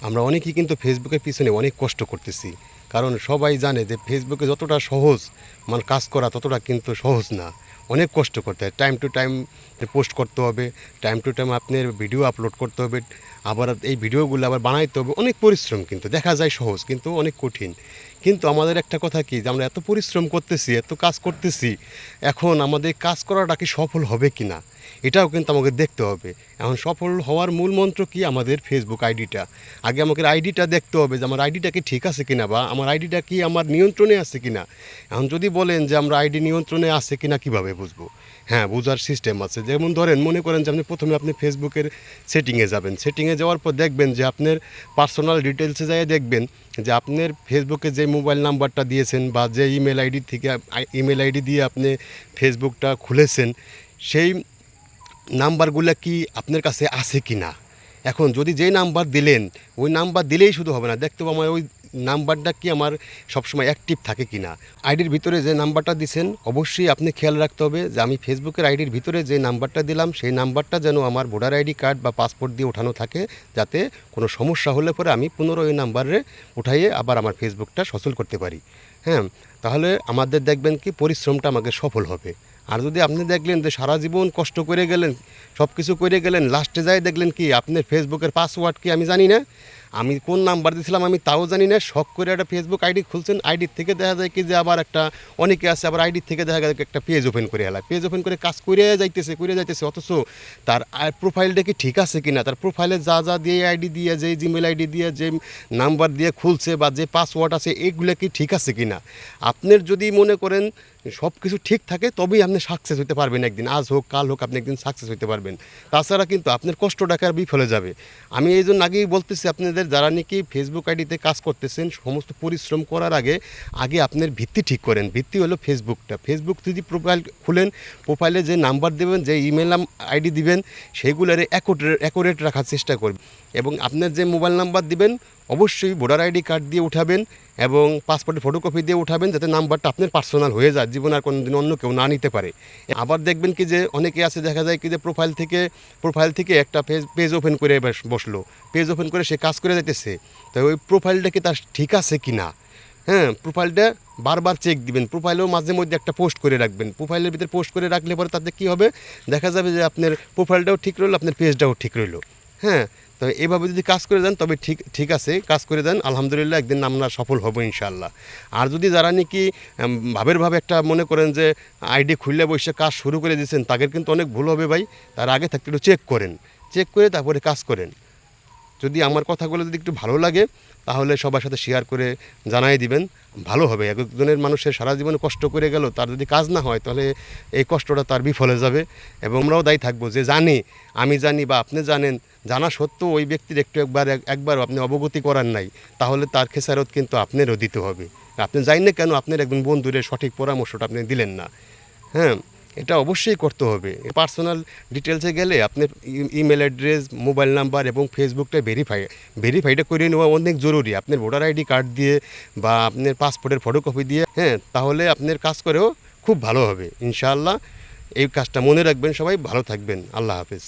আমরা অনেকেই কিন্তু ফেসবুকের পিছনে অনেক কষ্ট করতেছি। কারণ সবাই জানে যে ফেসবুকে যতটা সহজ কাজ করা ততটা কিন্তু সহজ না। অনেক কষ্ট করতে হয়। টাইম টু টাইম পোস্ট করতে হবে, টাইম টু টাইম আপনার ভিডিও আপলোড করতে হবে। আবার এই ভিডিওগুলো আবার বানাইতে হবে। অনেক পরিশ্রম কিন্তু। দেখা যায় সহজ কিন্তু অনেক কঠিন। কিন্তু আমাদের একটা কথা কি যে আমরা এত পরিশ্রম করতেছি, এত কাজ করতেছি, এখন আমাদের কাজ করাটা কি সফল হবে কিনা? এটাও কিন্তু আমাকে দেখতে হবে। এখন সফল হওয়ার মূল মন্ত্র কি? আমাদের ফেসবুক আইডিটা। আগে আমাকে আইডিটা দেখতে হবে যে আমার আইডিটা কি ঠিক আছে কিনা, বা আমার আইডিটা কি আমার নিয়ন্ত্রণে আছে কিনা। এখন যদি বলেন যে আমরা আইডি নিয়ন্ত্রণে আছে কিনা কীভাবে বুঝবো? হ্যাঁ, বোঝার সিস্টেম আছে। যেমন ধরেন, মনে করেন যে আপনি ফেসবুকের সেটিংয়ে যাবেন। সেটিংয়ে যাওয়ার পর দেখবেন যে আপনার পার্সোনাল ডিটেলসে যেয়ে দেখবেন যে আপনার ফেসবুকে যে মোবাইল নাম্বারটা দিয়েছেন বা যে ইমেল আইডি থেকে ইমেল আইডি দিয়ে আপনি ফেসবুকটা খুলেছেন, সেই নাম্বারগুলো কি আপনার কাছে আছে কি না। এখন যদি যেই নাম্বার দিলেন, ওই নাম্বার দিলেই শুধু হবে না, দেখতে হবে আমার ওই নাম্বারটা কি আমার সবসময় অ্যাক্টিভ থাকে কি না। আইডির ভিতরে যে নাম্বারটা দিছেন অবশ্যই আপনি খেয়াল রাখতে হবে যে আমি ফেসবুকের আইডির ভিতরে যে নাম্বারটা দিলাম সেই নাম্বারটা যেন আমার ভোটার আইডি কার্ড বা পাসপোর্ট দিয়ে ওঠানো থাকে, যাতে কোনো সমস্যা হলে পরে আমি পুনরায় ওই নাম্বারে উঠাইয়ে আবার আমার ফেসবুকটা সচল করতে পারি। হ্যাঁ, তাহলে আমাদের দেখবেন কি পরিশ্রমটা আমাকে সফল হবে। আর যদি আপনি দেখলেন যে সারা জীবন কষ্ট করে গেলেন, সব কিছু করে গেলেন, লাস্টে যাই দেখলেন কি আপনার ফেসবুকের পাসওয়ার্ড কি আমি জানি না, আমি কোন নাম্বার দিয়েছিলাম আমি তাও জানি না, শখ করে একটা ফেসবুক আইডি খুলছেন, আইডির থেকে দেখা যায় কি যে আবার একটা অনেকে আছে আবার আইডির থেকে দেখা যায় একটা পেজ ওপেন করে এলায়, পেজ ওপেন করে কাজ করে যাইতেছে, অথচ তার প্রোফাইলটা কি ঠিক আছে কি না, তার প্রোফাইলে যা যা দিয়ে আইডি দিয়ে, যে জিমেল আইডি দিয়ে, যে নাম্বার দিয়ে খুলছে বা যে পাসওয়ার্ড আছে এগুলো কি ঠিক আছে কি না। আপনার যদি মনে করেন সব কিছু ঠিক থাকে তবেই আপনি সাকসেস হতে পারবেন একদিন, আজ হোক কাল হোক আপনি একদিন সাকসেস হতে পারবেন। তাছাড়া কিন্তু আপনার কষ্ট টাকার বিফলে যাবে। আমি এই জন্য আগেই বলতেছি আপনাদের, যারা নাকি ফেসবুক আইডিতে কাজ করতেছেন সমস্ত পরিশ্রম করার আগে আপনার ভিত্তি ঠিক করেন। ভিত্তি হলো ফেসবুকটা। ফেসবুক যদি প্রোফাইল খুলেন, প্রোফাইলে যে নাম্বার দেবেন, যে ইমেল আইডি দিবেন, সেগুলোর অ্যাকুরেট রাখার চেষ্টা করবেন। এবং আপনার যে মোবাইল নাম্বার দিবেন অবশ্যই ভোটার আইডি কার্ড দিয়ে উঠাবেন এবং পাসপোর্টের ফটোকপি দিয়ে উঠাবেন, যাতে নাম্বারটা আপনার পার্সোনাল হয়ে যায়, জীবনে আর কোনো দিন অন্য কেউ না নিতে পারে। আবার দেখবেন কি যে অনেকে আছে, দেখা যায় কি যে প্রোফাইল থেকে একটা পেজ ওপেন করে বসলো, পেজ ওপেন করে সে কাজ করে যাইতেছে, তো ওই প্রোফাইলটা কি তার ঠিক আছে কি না। হ্যাঁ, প্রোফাইলটা বারবার চেক দিবেন, প্রোফাইলেও মাঝে মধ্যে একটা পোস্ট করে রাখবেন। প্রোফাইলের ভিতরে পোস্ট করে রাখলে পরে তাতে কী হবে, দেখা যাবে যে আপনার প্রোফাইলটাও ঠিক রইলো, আপনার পেজটাও ঠিক রইলো। হ্যাঁ, তো এভাবে যদি কাজ করে দেন তবে ঠিক আছে, কাজ করে দেন, আলহামদুলিল্লাহ একদিন আমরা সফল হব ইনশাআল্লাহ। আর যদি যারা নাকি ভাবে একটা মনে করেন যে আইডি খুললে বসে কাজ শুরু করে দিয়েছেন, তাদের কিন্তু অনেক ভুল হবে ভাই। তার আগে থাকতে একটু চেক করে তারপরে কাজ করেন। যদি আমার কথাগুলো যদি একটু ভালো লাগে তাহলে সবার সাথে শেয়ার করে জানাই দিবেন, ভালো হবে। একজনের মানুষের সারা জীবনে কষ্ট করে গেল, তার যদি কাজ না হয় তাহলে এই কষ্টটা তার বিফলে যাবে। এবং আমরাও দায়ী থাকবো যে আমি জানি বা আপনি জানেন, জানা সত্ত্বেও ওই ব্যক্তির একবার আপনি অবগতি করার নাই, তাহলে তার খেসারত কিন্তু আপনারও দিতে হবে। আপনি জানেন না কেন আপনার একজন বন্ধুরে সঠিক পরামর্শটা আপনি দিলেন না। হ্যাঁ, এটা অবশ্যই করতে হবে। পার্সোনাল ডিটেলসে গেলে আপনার ইমেল অ্যাড্রেস, মোবাইল নাম্বার এবং ফেসবুকটা ভেরিফাইটা করে নেওয়া অনেক জরুরি। আপনার ভোটার আইডি কার্ড দিয়ে বা আপনার পাসপোর্টের ফটোকপি দিয়ে, হ্যাঁ, তাহলে আপনার কাজ করেও খুব ভালো হবে ইনশাআল্লাহ। এই কাজটা মনে রাখবেন সবাই। ভালো থাকবেন। আল্লাহ হাফেজ।